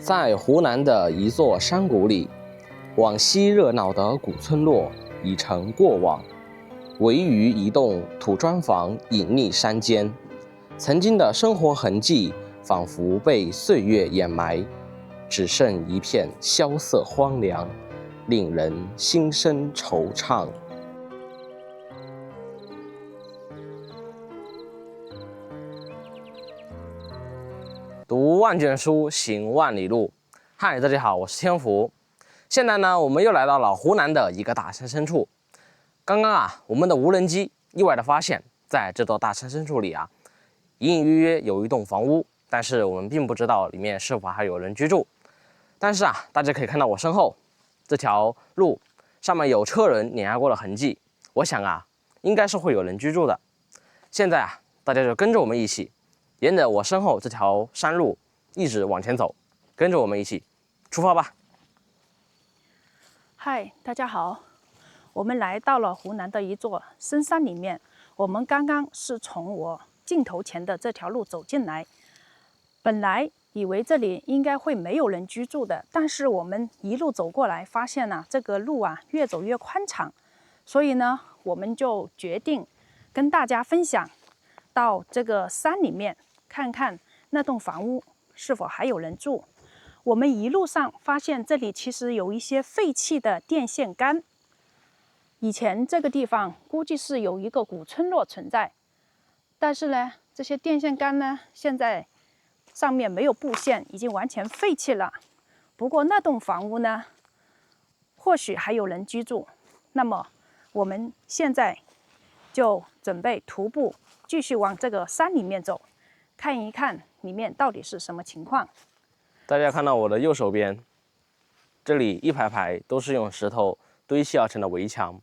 在湖南的一座山谷裡，往昔熱鬧的古村落已成過往，唯餘一棟土磚房隱匿山間，曾經的生活痕跡仿佛被歲月掩埋，只剩一片蕭瑟荒涼，令人心生惆悵。讀万卷書，行萬里路。嗨，大家好，我是天福。現在呢，我們又來到了湖南的一個大山深處。剛剛我們的無人機意外的發現，在這座大山深處裡隱隱約約有一棟房屋，但是我們並不知道裡面是否還有人居住。但是大家可以看到我身後這條路上面有車輪碾壓過的痕跡，我想應該是會有人居住的。現在大家就跟着我們一起，沿着我身后這條山路一直往前走，跟着我們一起出發吧。嗨，大家好，我們来到了湖南的一座深山裡面。我們刚刚是從我鏡頭前的這條路走進來，本來以為這裡應該會沒有人居住的，但是我們一路走過來，發現這個路越走越寬敞，所以呢，我們就決定跟大家分享，到這個山裡面看看那棟房屋是否還有人住。我們一路上發現這裡其實有一些廢棄的電線桿，以前這個地方估計是有一個古村落存在，但是呢，這些電線桿呢，現在上面沒有布線，已經完全廢棄了。不過那棟房屋呢，或許還有人居住。那麼我們現在就準備徒步繼續往這個山裡面走，看一看裡面到底是什麼情況。大家看到我的右手邊，這裡一排排都是用石頭堆砌而成的圍牆。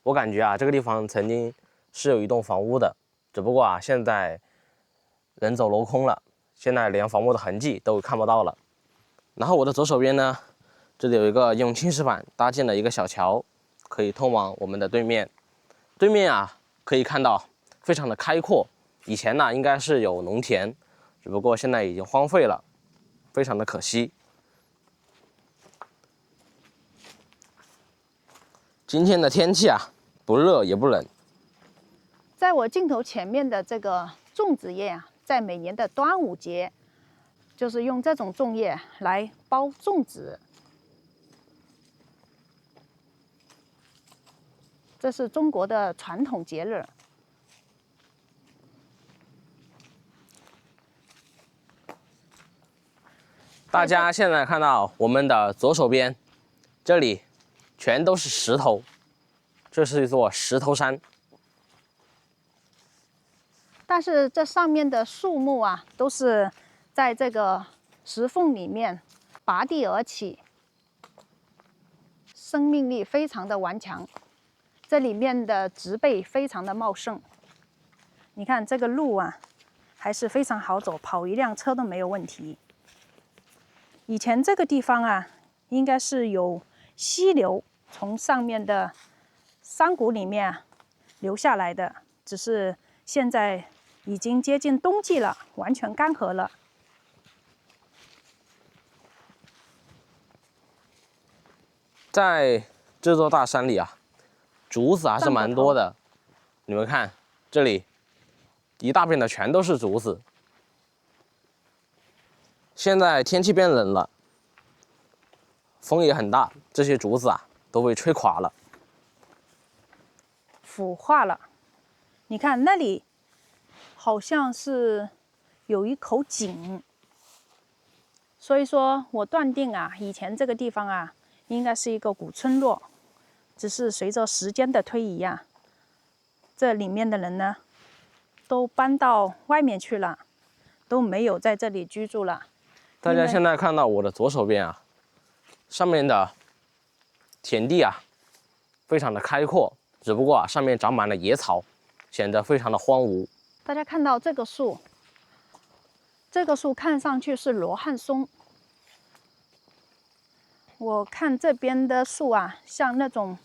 我感覺這個地方曾經是有一棟房屋的，只不過現在人走樓空了，現在連房屋的痕跡都看不到了。然後我的左手邊呢，這裡有一個用青石板搭建的一個小橋，可以通往我們的对面。对面可以看到非常的開闊，以前應該是有農田，只不過現在已經荒廢了，非常的可惜。今天的天氣不熱也不冷。在我鏡頭前面的这個粽子葉在每年的端午節，就是用這種粽葉來包粽子。這是中國的傳統節日。大家現在看到我們的左手邊，這裡全都是石頭，這是一座石頭山。但是這上面的樹木都是在這個石縫裡面拔地而起，生命力非常的頑強。這裡面的植被非常的茂盛。你看這個路還是非常好走，跑一輛車都沒有問題。以前這個地方應該是有溪流從上面的山谷裡面流下來的，只是現在已經接近冬季了，完全乾涸了。在這座大山裡竹子還是蠻多的。你們看，這裡一大片的全都是竹子。現在天氣变冷了，風也很大，這些竹子都被吹垮了，腐化了。你看那裡好像是有一口井，所以說我斷定以前這個地方應該是一個古村落，只是隨着時間的推移這裡面的人呢都搬到外面去了，都沒有在這裡居住了。大家現在看到我的左手邊上面的田地非常的開闊，只不過上面長滿了野草，顯得非常的荒蕪。大家看到這個樹，這個樹看上去是羅漢松。我看這邊的樹像那種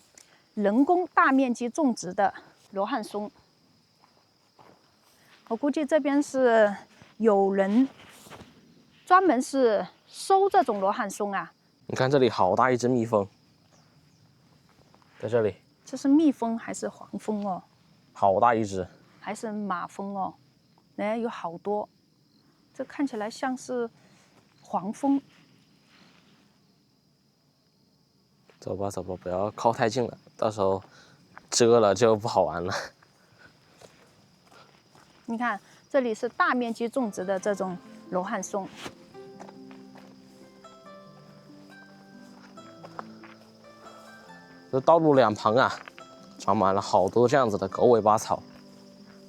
人工大面積種植的羅漢松。我估計這邊是有人專門是收這種羅漢松啊。你看這裡好大一只蜜蜂，在這裡。這是蜜蜂還是黄蜂哦？好大一只。還是马蜂哦？哎，有好多。这看起来像是黄蜂。走吧，走吧，不要靠太近了，到时候蛰了就不好玩了。你看，這裡是大面積種植的這種羅漢松。這道路兩旁啊，長滿了好多這樣子的狗尾巴草。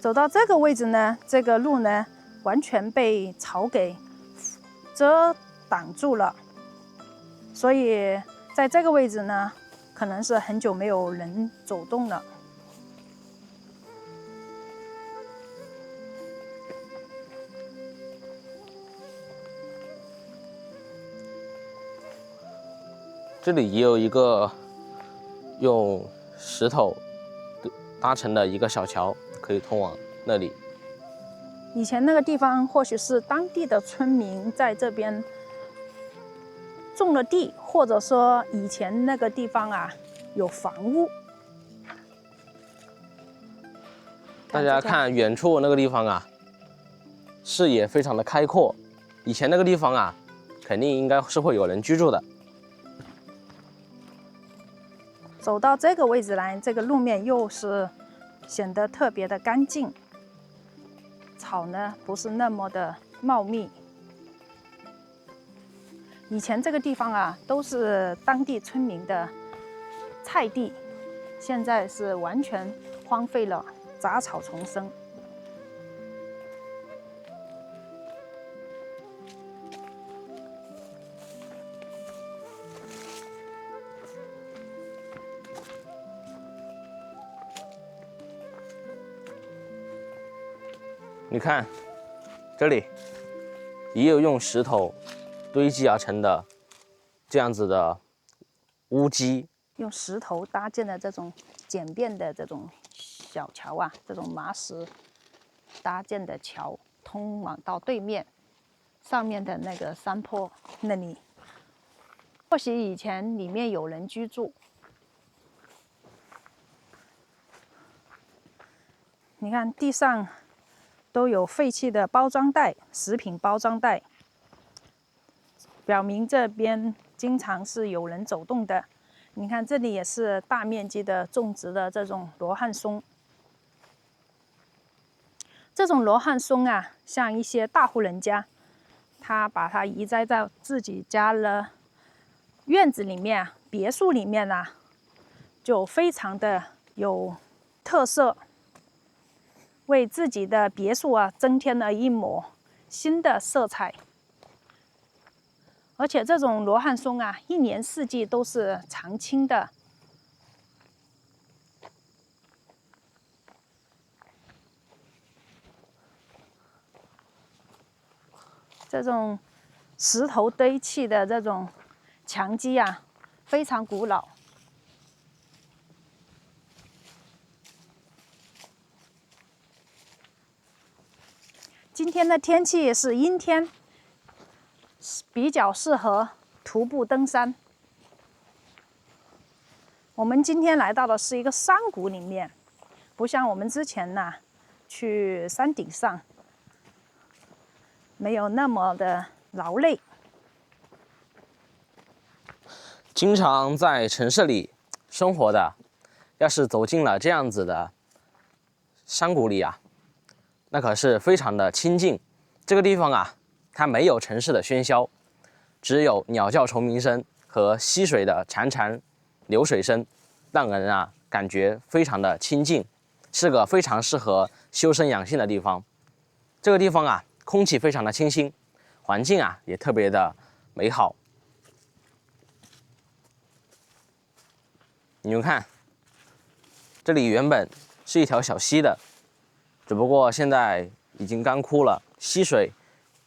走到這個位置呢，這個路呢，完全被草給遮擋住了，所以在這個位置呢，可能是很久沒有人走動了。這裡也有一個用石頭搭成的一個小橋，可以通往那裡。以前那個地方或許是當地的村民在這邊種了地，或者說以前那個地方啊有房屋。大家看遠處那個地方啊，視野非常的開闊。以前那個地方啊，肯定應該是會有人居住的。走到這個位置來，這個路面又是顯得特別的乾淨，草呢不是那麼的茂密。以前這個地方啊都是當地村民的菜地，現在是完全荒廢了，雜草叢生。你看，這裡也有用石頭堆積而成的這樣子的屋基，用石頭搭建的這種簡便的這種小橋啊，這種麻石搭建的橋，通往到對面上面的那個山坡那裡。或許以前裡面有人居住。你看地上都有廢棄的包裝袋，食品包裝袋，表明這邊經常是有人走動的。你看這裡也是大面積的種植的這種羅漢松。這種羅漢松啊，像一些大戶人家，他把它移栽在自己家的院子裡面、別墅裡面啊，就非常的有特色。為自己的別墅啊增添了一抹新的色彩，而且這種羅漢松啊，一年四季都是常青的。這種石頭堆砌的這種牆基啊，非常古老。今天的天氣是陰天，比較適合徒步登山。我們今天來到的是一個山谷裡面，不像我們之前呢去山頂上，沒有那麼的勞累。經常在城市裡生活的，要是走進了這樣子的山谷裡啊，那可是非常的清靜。這個地方啊，它沒有城市的喧囂，只有鳥叫蟲鳴聲和溪水的潺潺流水聲，讓人啊感覺非常的清靜，是個非常適合修身養性的地方。這個地方啊，空氣非常的清新，環境啊也特別的美好。你们看，這裡原本是一條小溪的，只不過現在已經乾枯了，溪水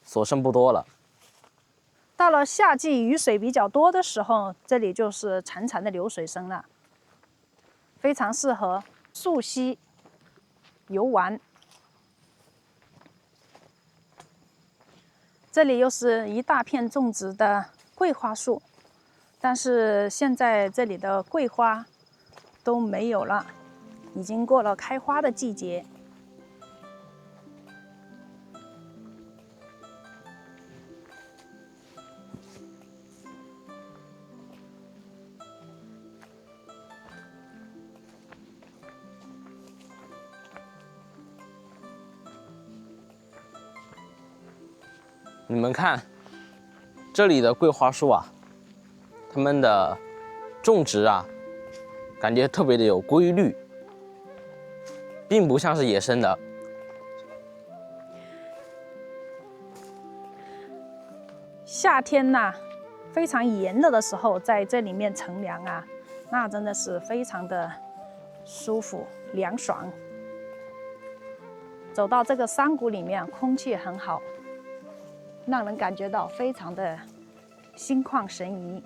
所剩不多了。到了夏季雨水比較多的時候，這裡就是潺潺的流水聲了，非常適合溯溪遊玩。這裡又是一大片種植的桂花樹，但是現在這裡的桂花都没有了，已經過了開花的季節。你们看，这裡的桂花樹啊，它們的種植啊，感覺特別的有規律，並不像是野生的。夏天吶，非常炎熱的時候，在這裡面乘涼啊，那真的是非常的舒服涼爽。走到這個山谷裡面，空氣很好，讓人感覺到非常的心曠神怡。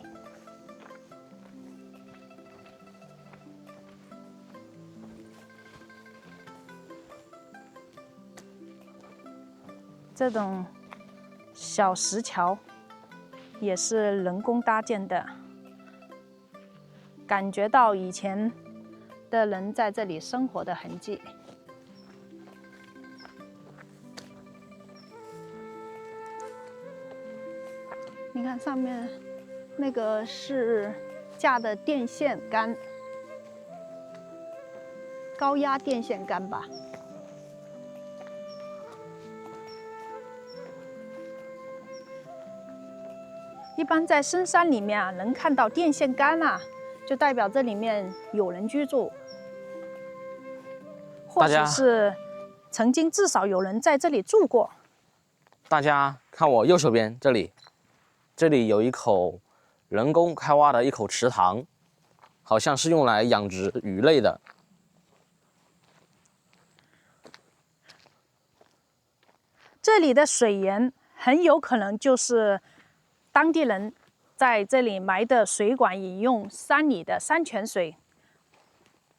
這種小石橋也是人工搭建的，感覺到以前的人在這裡生活的痕跡。你看上面那個是架的電線桿，高壓電線桿吧。一般在深山裡面啊，能看到電線桿啊，就代表這裡面有人居住，或者是曾經至少有人在這裡住過。大家看我右手邊這裡有一口人工開挖的一口池塘，好像是用來養殖魚類的。這裡的水源很有可能就是當地人在這裡埋的水管引用山裡的山泉水，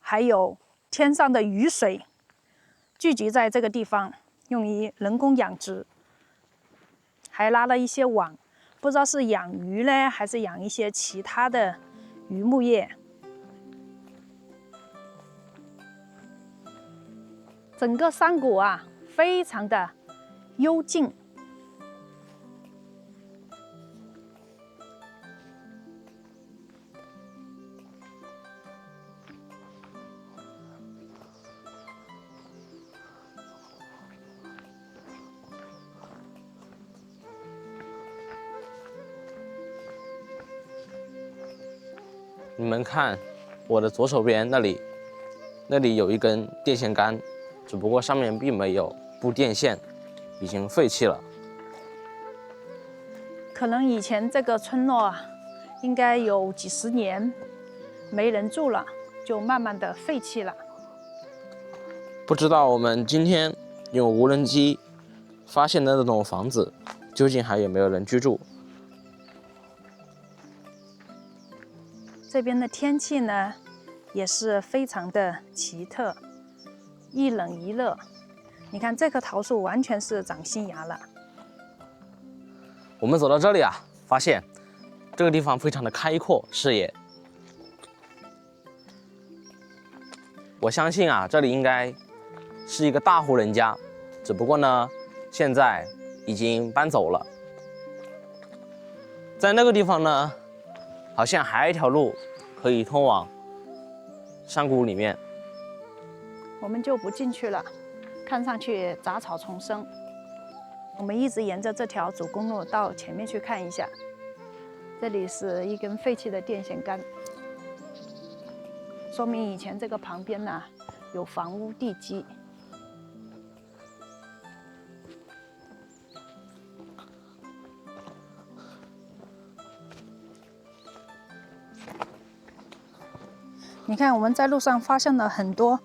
還有天上的雨水，聚集在這個地方，用於人工養殖。還拉了一些網，不知道是養魚呢，還是養一些其他的漁牧業。整個山谷啊，非常的幽靜。你們看，我的左手邊那裡有一根電線桿，只不過上面並沒有布電線，已經廢棄了。可能以前這個村落啊，應該有幾十年沒人住了，就慢慢的廢棄了。不知道我們今天用無人機發現的那種房子，究竟還有沒有人居住？這邊的天氣呢，也是非常的奇特，一冷一熱。你看這棵桃樹完全是長新芽了。我們走到這裡啊，發現這個地方非常的開闊，視野。我相信啊，這裡應該是一個大戶人家，只不過呢，現在已經搬走了。在那個地方呢，好像還有一條路可以通往山谷裡面，我們就不進去了，看上去雜草叢生。我們一直沿着這條主公路到前面去看一下，這裡是一根廢棄的電線桿，說明以前這個旁邊呢有房屋地基。你看，我們在路上發現了很多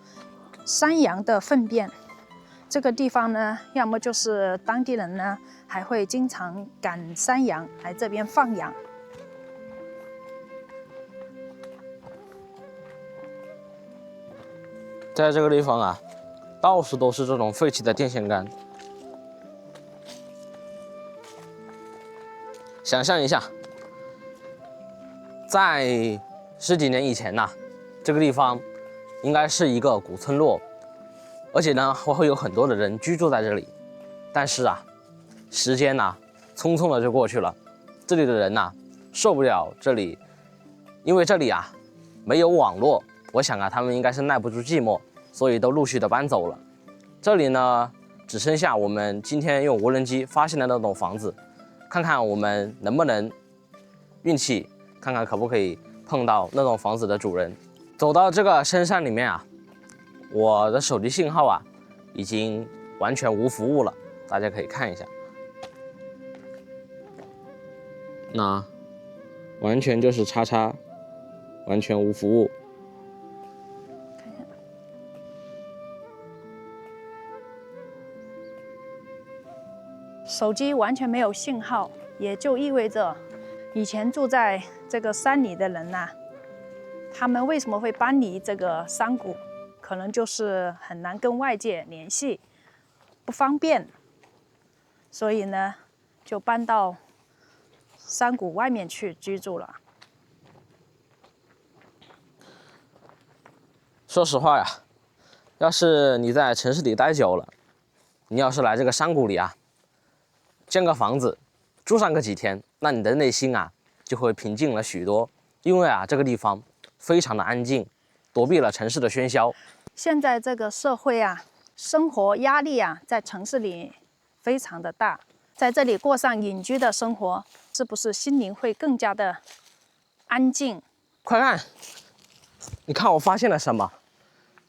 山羊的糞便。這個地方呢，要麼就是當地人呢，還會經常趕山羊來這邊放養。在這個地方啊，到處都是這種廢棄的電線桿。想象一下，在10幾年以前呐，這個地方應該是一個古村落，而且呢，會有很多的人居住在這裡。但是啊，時間呐，匆匆的就過去了，這裡的人呐，受不了這裡，因為這裡啊沒有網絡，我想啊，他們應該是耐不住寂寞，所以都陸續的搬走了。這裡呢，只剩下我們今天用無人機發現的那棟房子，看看我們能不能運氣，看看可不可以碰到那棟房子的主人。走到這個深山裡面啊，我的手機信號啊已經完全無服務了，大家可以看一下，那完全就是叉叉，完全無服務。手機完全沒有信號，也就意味着以前住在這個山裡的人吶，他們為什麼會搬離這個山谷？可能就是很難跟外界聯繫，不方便，所以呢，就搬到山谷外面去居住了。說實話呀，要是你在城市裡待久了，你要是來這個山谷裡啊，建個房子，住上個幾天，那你的內心啊就會平靜了許多。因為啊，這個地方非常的安靜，躲避了城市的喧囂。現在這個社會啊，生活壓力啊，在城市裡非常的大，在這裡過上隱居的生活，是不是心靈會更加的安靜？快看，你看我發現了什麼？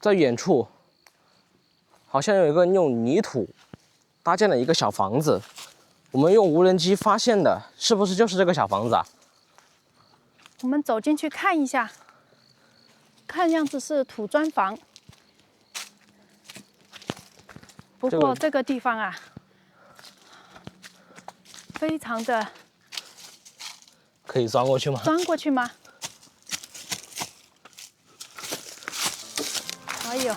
在遠處，好像有一個用泥土搭建了一個小房子。我們用無人機發現的，是不是就是這個小房子啊？我們走進去看一下，看樣子是土磚房。不過這個地方啊，非常的……可以鑽過去嗎？鑽過去嗎？哎呦，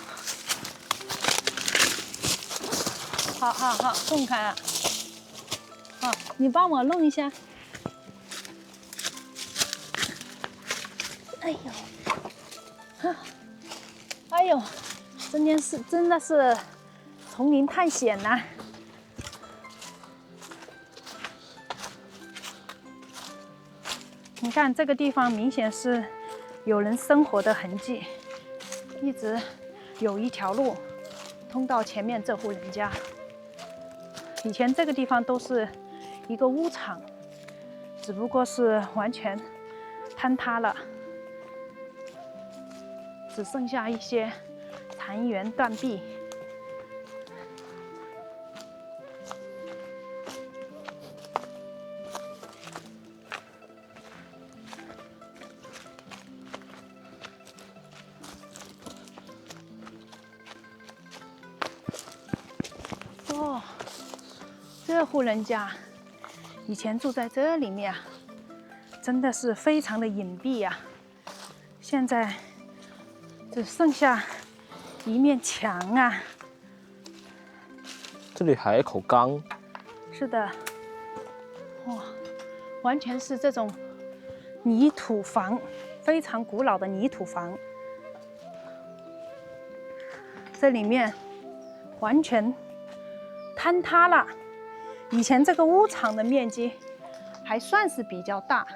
好好好，松開啊！好，你幫我弄一下。哎呦，哎呦，真的是叢林探險吶！你看這個地方明顯是有人生活的痕跡，一直有一條路通到前面這戶人家。以前這個地方都是一個屋場，只不過是完全坍塌了，只剩下一些殘垣斷壁。哦，这戶人家以前住在這裡面啊，真的是非常的隱蔽呀。現在只剩下一面牆啊。這裡還有一口缸。是的，哇，完全是這種泥土房，非常古老的泥土房。這裡面完全坍塌了。以前這個屋場的面積還算是比較大，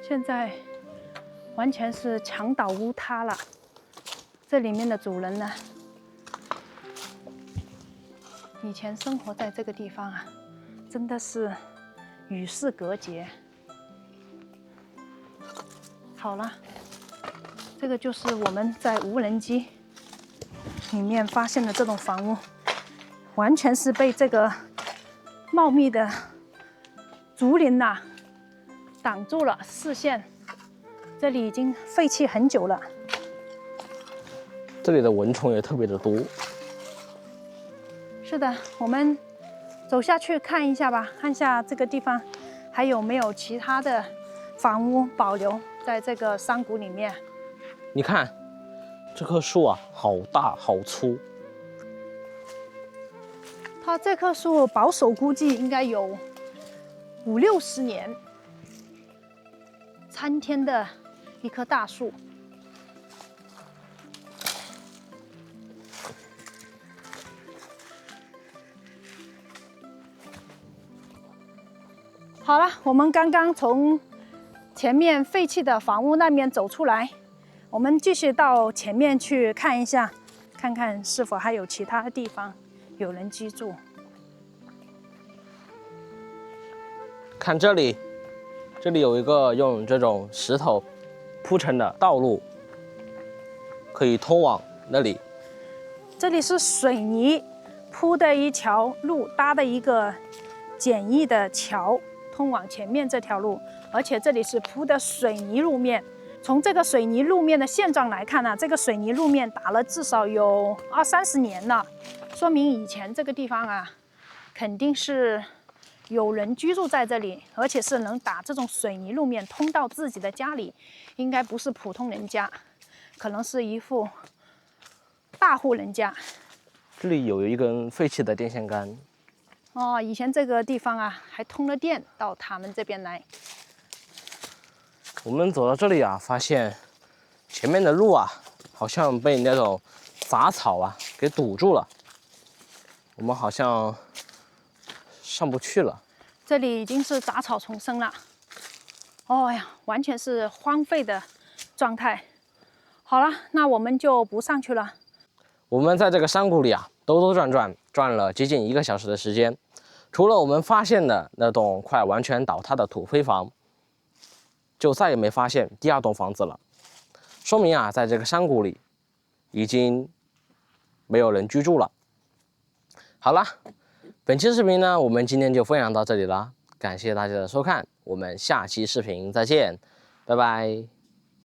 現在完全是牆倒屋塌了。這裡面的主人呢，以前生活在這個地方啊，真的是與世隔絕。好了，這個就是我們在無人機裡面發現的這種房屋，完全是被這個茂密的竹林吶擋住了視線。這裡已經廢棄很久了。這裡的蚊蟲也特別的多。是的，我們走下去看一下吧，看一下這個地方還有沒有其他的房屋保留在這個山谷裡面。你看，這棵樹啊，好大好粗。它這棵樹保守估計應該有50、60年，参天的一棵大樹。好了，我们刚刚从前面廢棄的房屋那邊走出來，我們繼續到前面去看一下，看看是否還有其他地方有人居住。看這裡，這裡有一個用這種石頭鋪成的道路，可以通往那裡。這裡是水泥鋪的一條路，搭的一個簡易的橋，通往前面這條路，而且這裡是鋪的水泥路面。從這個水泥路面的現狀來看呢，這個水泥路面打了至少有20、30年了，說明以前這個地方啊，肯定是有人居住在這裡，而且是能打這種水泥路面通到自己的家裡，應該不是普通人家，可能是一戶大戶人家。這裡有一根廢棄的電線桿。哦，以前這個地方啊，還通了電到他們這邊來。我們走到這裡啊，發現前面的路啊，好像被那種雜草啊給堵住了，我們好像上不去了。這裡已經是雜草叢生了。哦呀，完全是荒廢的狀態。好了，那我們就不上去了。我們在這個山谷裡啊，兜兜轉轉，轉了接近1個小時的時間。除了我們發現的那棟快完全倒塌的土坯房，就再也沒發現第2棟房子了。說明啊，在這個山谷裡已經沒有人居住了。好了，本期視頻呢，我們今天就分享到這裡了，感謝大家的收看，我們下期視頻再見，拜拜。